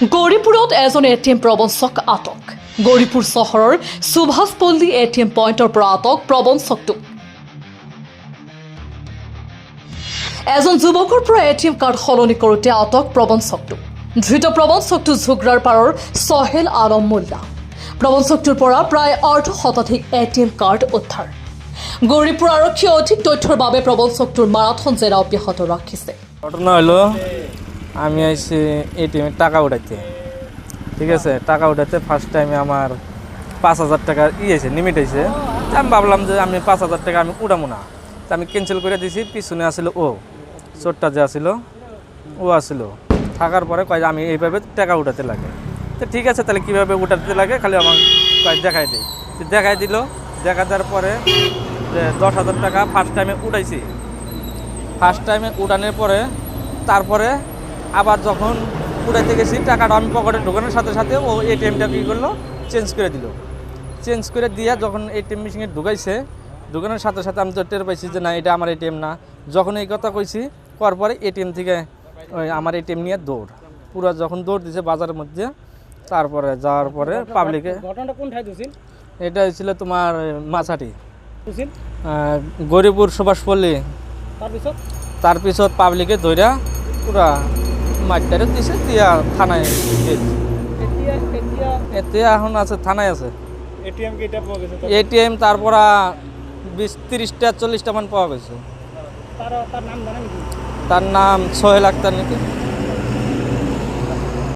গৌৰীপুৰত এজন এটিএম প্ৰবঞ্চক আটক। গৌৰীপুৰ চহৰৰ সুভাষপল্লী এটিএম পইণ্টৰ পৰা আটক প্ৰবঞ্চকটো। এজন যুৱকৰ পৰা এটিএম কাৰ্ড সলনি কৰোঁতে আটক প্ৰবঞ্চকটো। ধৃত প্ৰবঞ্চকটো ঝুগ্ৰাৰ পাৰৰ চহেল আলম মোল্লা। প্ৰবঞ্চকটোৰ পৰা প্ৰায় অৰ্ধশতাধিক এটিএম কাৰ্ড উদ্ধাৰ। গৌৰীপুৰ আৰক্ষীয়ে অধিক তথ্যৰ বাবে প্ৰবঞ্চকটোৰ মাৰাথন জেৰা অব্যাহত ৰাখিছে। ঘটনা হলো আমি আইসি এটিএমে টাকা উঠাইতে, ঠিক আছে। টাকা উঠাইতে ফার্স্ট টাইমে আমার 5,000 টাকা আছে লিমিট হয়েছে। আমি ভাবলাম যে আমি 5,000 টাকা আমি উঠাবো না, তো আমি ক্যান্সেল করে দিয়েছি। পিছনে আসলো ও চোরটা যে আসলো ও আসলো, থাকার পরে কয় আমি এইভাবে টাকা উঠাতে লাগে। তো ঠিক আছে, তাহলে কীভাবে উঠাতে লাগে খালি আমার কয় দেখাই দিই। দেখাই দিল, দেখা দেওয়ার পরে যে 10,000 টাকা ফার্স্ট টাইমে উঠাইছি। ফার্স্ট টাইমে উঠানোর পরে তারপরে আবার যখন উঠাইতে গেছি টাকাটা আমি পকেটে ঢোকানোর সাথে সাথে ও এটিএমটা কী করলো চেঞ্জ করে দিল। চেঞ্জ করে দিয়ে যখন এটিএম মেশিনে ঢুকাইছে, ঢুকানোর সাথে সাথে আমি তো টের পাইছি যে না এটা আমার এটিএম না। যখন এই কথা কইছি করার পরে এটিএম থেকে ওই আমার এটিএম নিয়ে দৌড়, পুরো যখন দৌড় দিছে বাজারের মধ্যে, তারপরে যাওয়ার পরে পাবলিকে। ঘটনাটা কোন ঠাই দিছিল? এটা হয়েছিল তোমার মাছাটি, গৌরীপুর সুভাষপল্লী। তার পিছত পাবলিকে ধইরা পুরা মাঠটারে দিছে, দিয়া থানায় দিয়েছে। এতিয়া এখন আছে থানায় আছে। এটিএম তারপর 20-30টা 40টা মান পাওয়া গেছে। তার নাম জানেন কি? তার নাম সোহেল আক্তার নাকি।